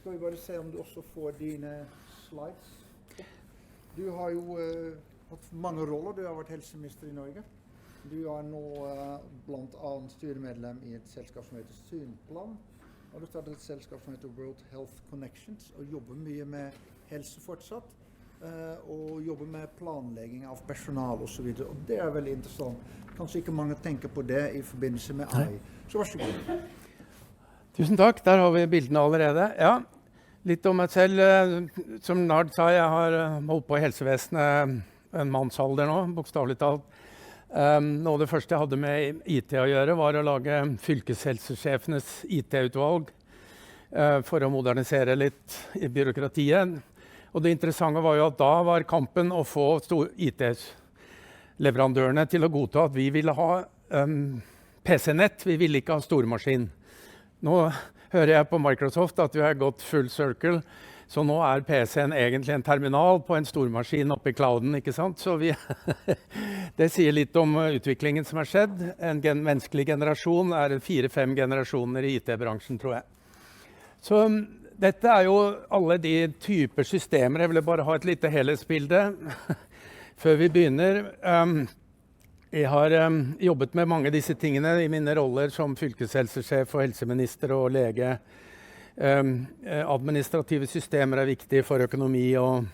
Skal vi bare se om du også får dine slides. Du har jo hatt mange roller. Du har vært helseminister i Norge. Du er nå blant annet styremedlem i et selskap som heter Synplan. Og du startet et selskap som heter World Health Connections og jobber mye med helse fortsatt. Og jobber med planlegging av personal og så videre. Og det er veldig interessant. Kanskje ikke mange tenker på det i forbindelse med AI. Så vær så god. Tusen takk, der har vi bildene allerede. Ja, litt om meg selv. Som Nard sa, jeg har holdt på i helsevesenet en mannsalder nå, bokstavelig talt. Noe av det første jeg hadde med IT å gjøre var å lage fylkeshelsesjefenes IT-utvalg for å modernisere litt i byråkratiet. Og det interessante var jo at da var kampen å få IT-leverandørene til å godta at vi ville ha PC-nett, vi ville ikke ha stormaskin. Nå hører jeg på Microsoft at vi har gått full circle, så nå er PC-en egentlig en terminal på en stormaskin oppe i clouden, ikke sant? Så det sier litt om utviklingen som har skjedd. En menneskelig generasjon er 4-5 generasjoner i IT-bransjen, tror jeg. Så dette er jo alle de typer systemer. Jeg ville bare ha et lite helhetsbilde før vi begynner. Jeg har jobbet med mange av disse tingene i mine roller som fylkeshelsesjef og helseminister og lege. Administrative systemer er viktige for økonomi og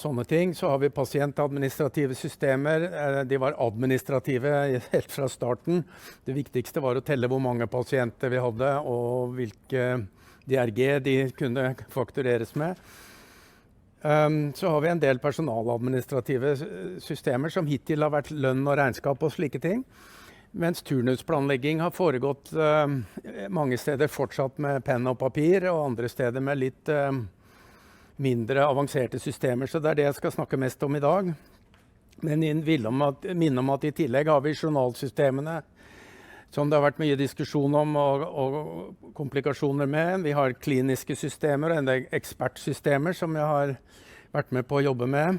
sånne ting. Så har vi pasientadministrative systemer. De var administrative helt fra starten. Det viktigste var å telle hvor mange pasienter vi hadde og hvilke DRG de kunne faktureres med. Så har vi en del personaladministrative systemer som hittil har vært lønn og regnskap og slike ting. Mens turnusplanlegging har foregått mange steder fortsatt med penn og papir, og andre steder med litt mindre avanserte systemer. Så det er det jeg skal snakke mest om i dag. Men minne om at i tillegg har vi journalsystemene, som det har vært mye diskusjon om og komplikasjoner med. Vi har kliniske systemer og en del ekspertsystemer som jeg har vært med på å jobbe med.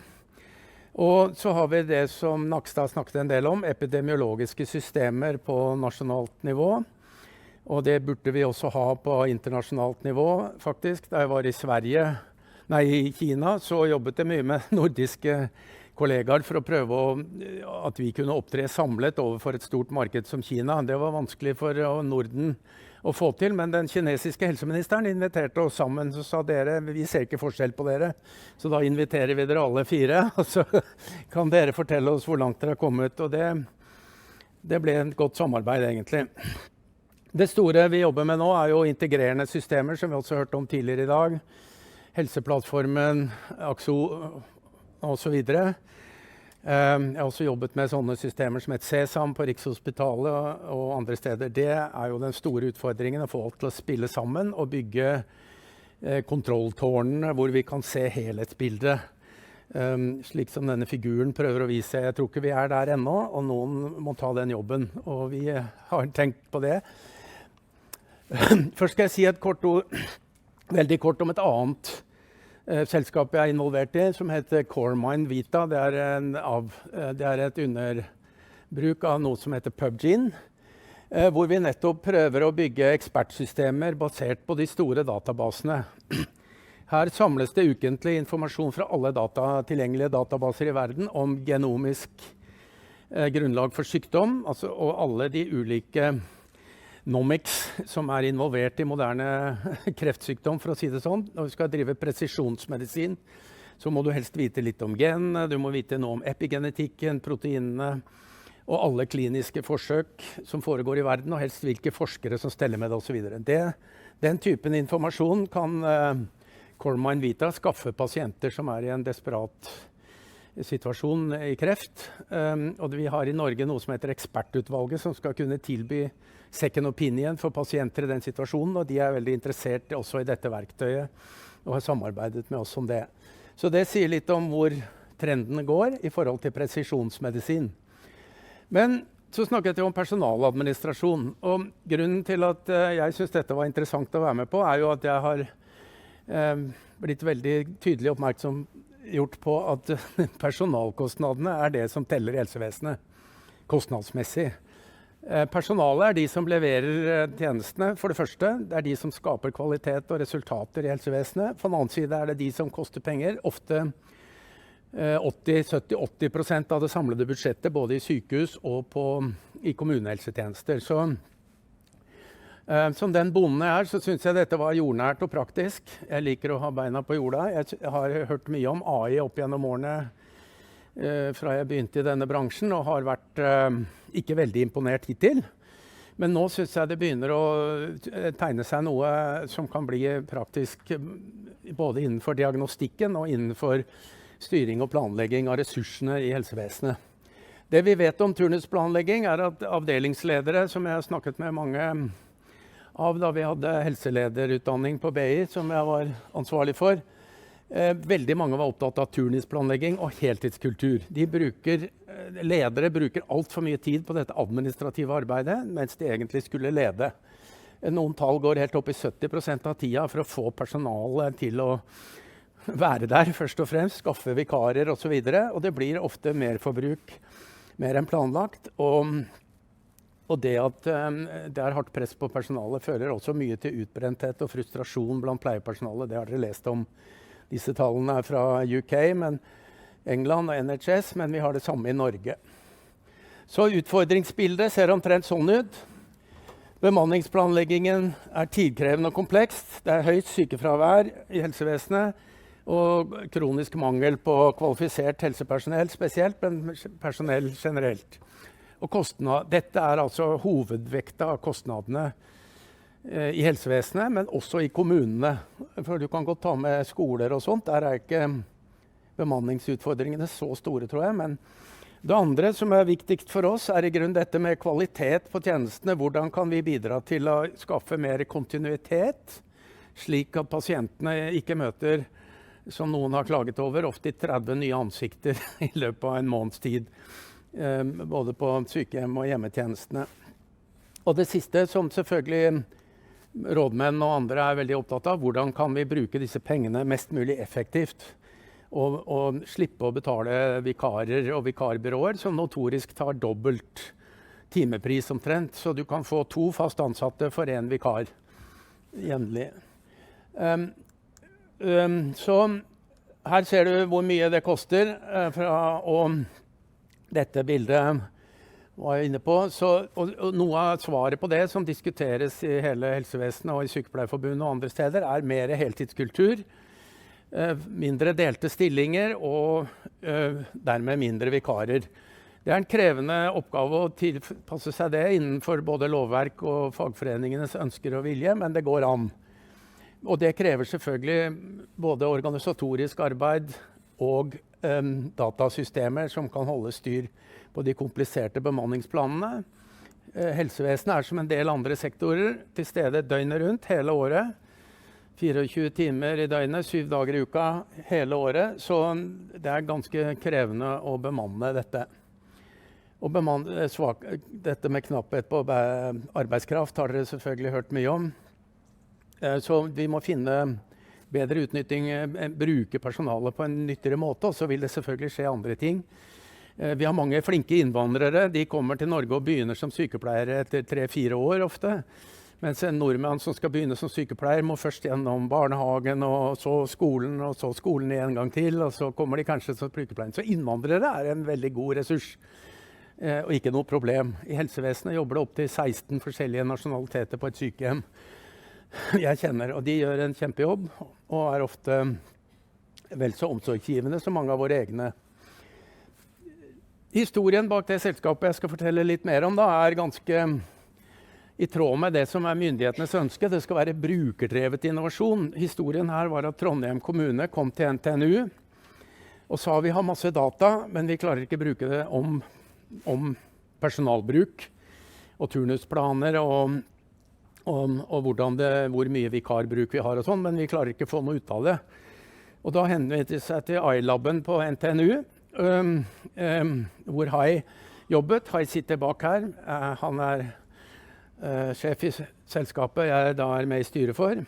Og så har vi det som Nakstad snakket en del om, epidemiologiske systemer på nasjonalt nivå. Og det burde vi også ha på internasjonalt nivå, faktisk. Da jeg var i Kina, så jobbet jeg mye med nordiske kollegaer for å prøve at vi kunne opptre samlet overfor et stort marked som Kina. Det var vanskelig for Norden å få til, men den kinesiske helseministeren inviterte oss sammen, så sa dere, vi ser ikke forskjell på dere, så da inviterer vi dere alle 4, og så kan dere fortelle oss hvor langt dere har kommet, og det ble et godt samarbeid egentlig. Det store vi jobber med nå er jo integrerende systemer, som vi også har hørt om tidligere i dag. Helseplattformen, Axo og så videre. Jeg har også jobbet med sånne systemer som et CESAM på Rikshospitalet og andre steder. Det er jo den store utfordringen, å få alt til å spille sammen og bygge kontrolltårnene hvor vi kan se helhetsbildet. Slik som denne figuren prøver å vise. Jeg tror ikke vi er der ennå, og noen må ta den jobben. Og vi har tenkt på det. Først skal jeg si et kort ord, veldig kort om et annet selskapet jeg er involvert i, som heter CoreMind Vita. Det er et underbruk av noe som heter PubGen, hvor vi nettopp prøver å bygge ekspertsystemer basert på de store databasene. Her samles det ukentlig informasjon fra alle tilgjengelige databaser i verden om genomisk grunnlag for sykdom, og alle de ulike nomics som er involvert i moderne kreftsykdom, for å si det sånn. Når vi skal drive presisjonsmedisin, så må du helst vite litt om genene, du må vite noe om epigenetikken, proteinene, og alle kliniske forsøk som foregår i verden, og helst hvilke forskere som steller med det, og så videre. Den typen informasjon kan CoreMind Vita skaffe pasienter som er i en desperat situasjon i kreft. Og vi har i Norge noe som heter ekspertutvalget, som skal kunne tilby second opinion for pasienter i den situasjonen, og de er veldig interessert også i dette verktøyet og har samarbeidet med oss om det. Så det sier litt om hvor trendene går i forhold til presisjonsmedisin. Men så snakket jeg om personaladministrasjon, og grunnen til at jeg synes dette var interessant å være med på, er jo at jeg har blitt veldig tydelig gjort på at personalkostnadene er det som teller i helsevesenet, kostnadsmessig. Personalet de som leverer tjenestene, for det første. Det de som skaper kvalitet og resultater i helsevesenet. På den annen side det de som koster penger, ofte 70-80% av det samlede budsjettet, både i sykehus og i kommunehelsetjenester. Så som den bonden jeg så synes jeg dette var jordnært og praktisk. Jeg liker å ha beina på jorda. Jeg har hørt mye om AI opp gjennom årene fra jeg begynte i denne bransjen, og har vært ikke veldig imponert hittil. Men nå synes jeg det begynner å tegne seg noe som kan bli praktisk både innenfor diagnostikken og innenfor styring og planlegging av ressursene i helsevesenet. Det vi vet om turnusplanlegging at avdelingsledere, som jeg har snakket med mange av da vi hadde helselederutdanning på BI, som jeg var ansvarlig for, veldig mange var opptatt av turnusplanlegging og heltidskultur. Ledere bruker alt for mye tid på dette administrative arbeidet, mens de egentlig skulle lede. Noen tall går helt opp i 70% av tida for å få personalet til å være der, først og fremst, skaffe vikarer og så videre. Og det blir ofte mer forbruk, mer enn planlagt. Og det at det hardt press på personalet fører også mye til utbrenthet og frustrasjon blant pleiepersonalet. Det har dere lest om. Disse tallene fra UK, men England og NHS, men vi har det samme i Norge. Så utfordringsbildet ser omtrent sånn ut. Bemanningsplanleggingen tidkrevende og komplekst. Det høyt sykefravær i helsevesenet, og kronisk mangel på kvalifisert helsepersonell spesielt, men personell generelt. Og dette altså hovedvekta av kostnadene i helsevesenet, men også i kommunene. For du kan godt ta med skoler og sånt. Der ikke bemanningsutfordringene så store, tror jeg. Men det andre som viktigst for oss i grunn dette med kvalitet på tjenestene. Hvordan kan vi bidra til å skaffe mer kontinuitet, slik at pasientene ikke møter, som noen har klaget over, ofte 30 nye ansikter i løpet av en måneds tid, både på sykehjem og hjemmetjenestene. Og det siste, som selvfølgelig rådmenn og andre veldig opptatt av, hvordan kan vi bruke disse pengene mest mulig effektivt, og slippe å betale vikarer og vikarbyråer, som notorisk tar dobbelt timepris omtrent, så du kan få 2 fast ansatte for 1 vikar jevnlig. Så her ser du hvor mye det koster og dette bildet var jeg inne på. Og noe av svaret på det som diskuteres i hele helsevesenet og i Sykepleierforbundet og andre steder mer heltidskultur, mindre delte stillinger og dermed mindre vikarer. Det en krevende oppgave å tilpasse seg det innenfor både lovverk og fagforeningenes ønsker og vilje, men det går an. Og det krever selvfølgelig både organisatorisk arbeid og datasystemer som kan holde styr på de kompliserte bemanningsplanene. Helsevesenet som en del andre sektorer til stede døgnet rundt hele året. 24 timer i døgnet, 7 dager i uka hele året. Så det ganske krevende å bemanne dette. Og dette med knapphet på arbeidskraft har dere selvfølgelig hørt mye om. Så vi må finne bedre utnytting, bruke personalet på en nyttigere måte, og så vil det selvfølgelig skje andre ting. Vi har mange flinke innvandrere. De kommer til Norge og begynner som sykepleiere etter 3-4 år ofte. Mens en nordmann som skal begynne som sykepleier må først gjennom barnehagen, og så skolen en gang til, og så kommer de kanskje som sykepleier. Så innvandrere en veldig god ressurs, og ikke noe problem. I helsevesenet jobber det opp til 16 forskjellige nasjonaliteter på et sykehjem. Jeg kjenner, og de gjør en kjempejobb, og ofte vel så omsorgsgivende som mange av våre egne. Historien bak det selskapet jeg skal fortelle litt mer om, ganske i tråd med det som myndighetenes ønske. Det skal være brukerdrevet innovasjon. Historien her var at Trondheim kommune kom til NTNU og sa vi har masse data, men vi klarer ikke bruke det om personalbruk og turnusplaner og hvor mye vikarbruk vi har og sånn, men vi klarer ikke å få noe ut av det. Og da henvendte de seg til iLaben på NTNU, hvor Hai jobbet. Hai sitter bak her. Han sjef i selskapet jeg da med i styret for.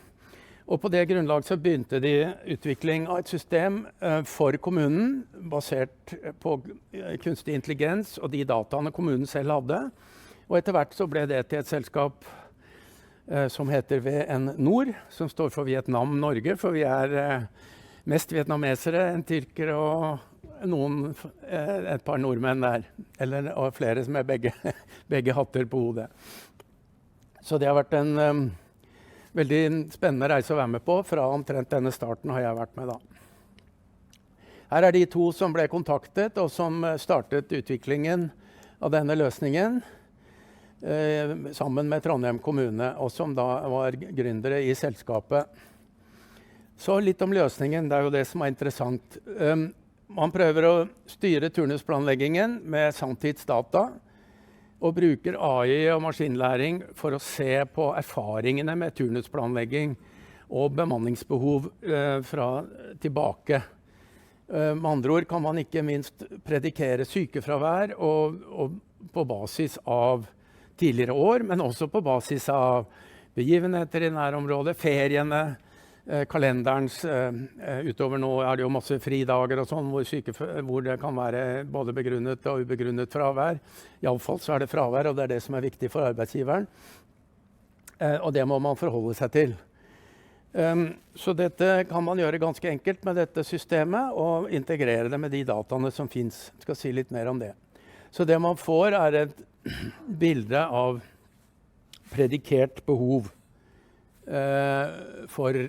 Og på det grunnlag så begynte de utvikling av et system for kommunen, basert på kunstig intelligens og de dataene kommunen selv hadde, Og etter hvert så ble det til et selskap som heter VN Nord, som står for Vietnam Norge, for vi mest vietnamesere enn tyrkere og et par nordmenn der, og flere som begge hatter på hodet. Så det har vært en veldig spennende reise å være med på. Fra omtrent denne starten har jeg vært med da. Her de to som ble kontaktet og som startet utviklingen av denne løsningen sammen med Trondheim kommune, og som da var gründere i selskapet. Så litt om løsningen, det jo det som interessant. Man prøver å styre turnusplanleggingen med samtidsdata, og bruker AI og maskinlæring for å se på erfaringene med turnusplanlegging og bemanningsbehov fra tilbake. Med andre ord kan man ikke minst predikere sykefravær og på basis av tidligere år, men også på basis av begivenheter i nærområdet, feriene, kalenderens utover nå det jo masse fridager og sånn, hvor det kan være både begrunnet og ubegrunnet fravær. I alle fall så det fravær, og det det som viktig for arbeidsgiveren. Og det må man forholde seg til. Så dette kan man gjøre ganske enkelt med dette systemet, og integrere det med de dataene som finnes. Jeg skal si litt mer om det. Så det man får et bilde av predikert behov for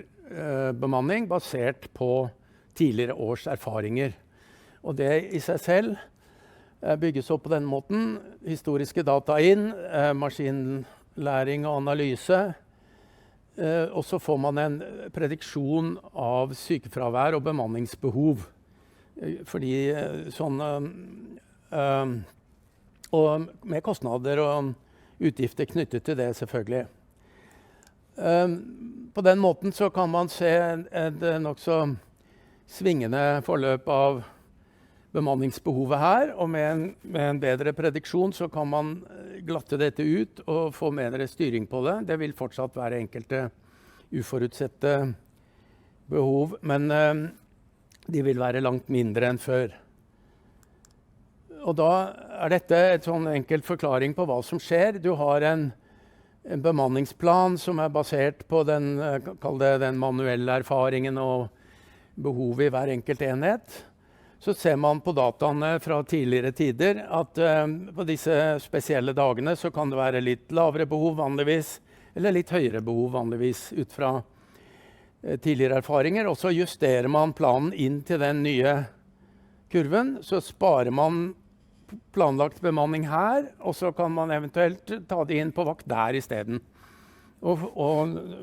bemanning basert på tidligere års erfaringer. Og det i seg selv bygges opp på den måten. Historiske data inn, maskinlæring og analyse. Og så får man en prediksjon av sykefravær og bemanningsbehov. Fordi og med kostnader og utgifter knyttet til det selvfølgelig. På den måten så kan man se et nokså svingende forløp av bemanningsbehovet her, og med en bedre prediksjon så kan man glatte dette ut og få mer styring på det. Det vil fortsatt være enkelte uforutsette behov, men de vil være langt mindre enn før. Og da dette et sånn enkelt forklaring på hva som skjer. Du har en bemanningsplan som basert på den manuelle erfaringen og behovet i hver enkelt enhet. Så ser man på dataene fra tidligere tider at på disse spesielle dagene så kan det være litt lavere behov vanligvis, eller litt høyere behov vanligvis ut fra tidligere erfaringer. Og så justerer man planen inn til den nye kurven, så sparer man planlagt bemanning her, og så kan man eventuelt ta det inn på vakt der i stedet. Og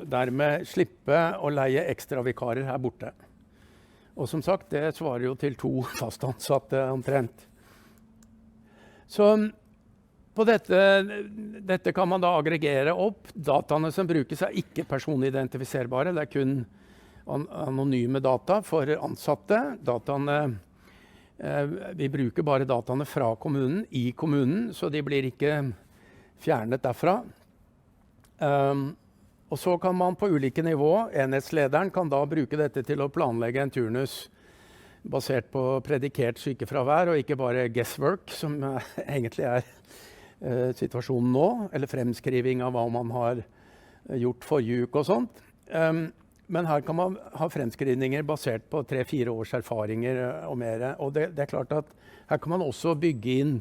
dermed slippe å leie ekstra vikarer her borte. Og som sagt, det svarer jo til 2 fastansatte omtrent. Så på dette kan man da aggregere opp. Dataene som brukes ikke personidentifiserbare, det kun anonyme data for ansatte. Vi bruker bare dataene fra kommunen i kommunen, så de blir ikke fjernet derfra. Og så kan man på ulike nivå, enhetslederen kan da bruke dette til å planlegge en turnus basert på predikert sykefravær, og ikke bare guesswork, som egentlig situasjonen nå, eller fremskriving av hva man har gjort forrige uke og sånt. Men her kan man ha fremskrivninger basert på 3-4 års erfaringer og mer. Og det klart at her kan man også bygge inn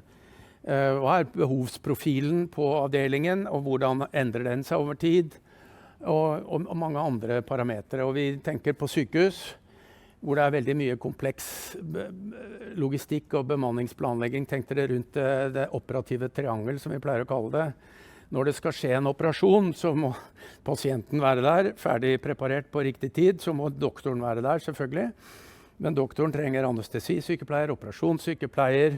hva behovsprofilen på avdelingen, og hvordan endrer den seg over tid, og mange andre parametre. Og vi tenker på sykehus, hvor det veldig mye kompleks logistikk og bemanningsplanlegging. Tenk dere rundt det operative triangel, som vi pleier å kalle det. Når det skal skje en operasjon, så må pasienten være der, ferdig preparert på riktig tid, så må doktoren være der selvfølgelig. Men doktoren trenger anestesisykepleier, operasjonssykepleier,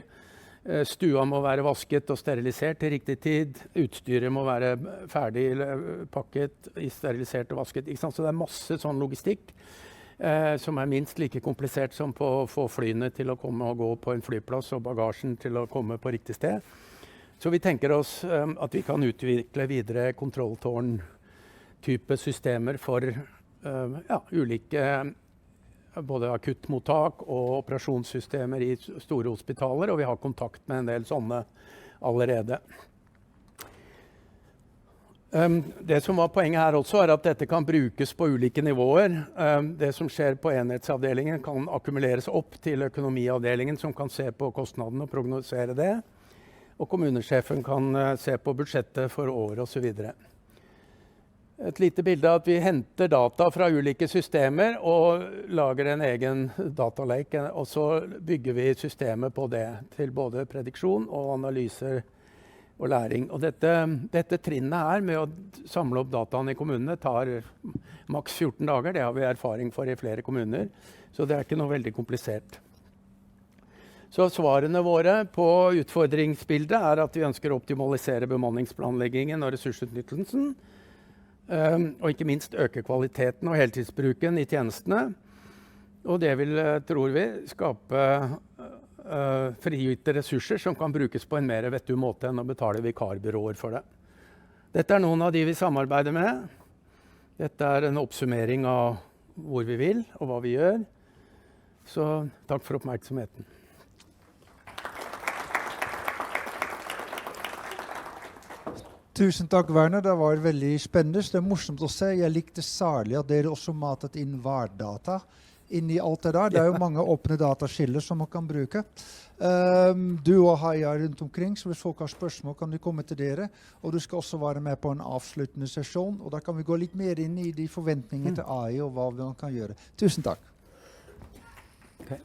stua må være vasket og sterilisert til riktig tid, utstyret må være ferdig pakket, sterilisert og vasket. Ikke sant? Så det masse sånn logistikk som minst like komplisert som på å få flyene til å komme og gå på en flyplass og bagasjen til å komme på riktig sted. Så vi tenker oss at vi kan utvikle videre kontrolltårn-type systemer for ulike både akuttmottak og operasjonssystemer i store hospitaler, og vi har kontakt med en del sånne allerede. Det som var poenget her også, at dette kan brukes på ulike nivåer. Det som skjer på enhetsavdelingen kan akkumuleres opp til økonomiavdelingen, som kan se på kostnadene og prognosere det. Og kommunesjefen kan se på budsjettet for året og så videre. Et lite bilde av at vi henter data fra ulike systemer og lager en egen dataleik, og så bygger vi systemet på det til både prediksjon og analyser og læring. Og dette trinnet her med å samle opp dataene i kommunene tar maks 14 dager. Det har vi erfaring for i flere kommuner, så det er ikke noe veldig komplisert. Så svarene våre på utfordringsbildet er at vi ønsker å optimalisere bemanningsplanleggingen og ressursutnyttelsen, og ikke minst øke kvaliteten og heltidsbruken i tjenestene. Og det vil, tror vi, skape frigitte ressurser som kan brukes på en mer vettug måte enn å betale vikarbyråer for det. Dette er noen av de vi samarbeider med. Dette er en oppsummering av hvor vi vil og hva vi gjør. Så takk for oppmerksomheten. Tusen takk, Werner. Det var veldig spennende. Det er morsomt å se. Jeg likte særlig at dere også matet inn VAR-data inn i alt det der. Det er jo mange åpne dataskiller som man kan bruke. Du og Haia rundt omkring, så hvis folk har spørsmål kan de komme til dere. Og du skal også være med på en avsluttende sesjon, og da kan vi gå litt mer inn i de forventningene til AI og hva man kan gjøre. Tusen takk. Okay.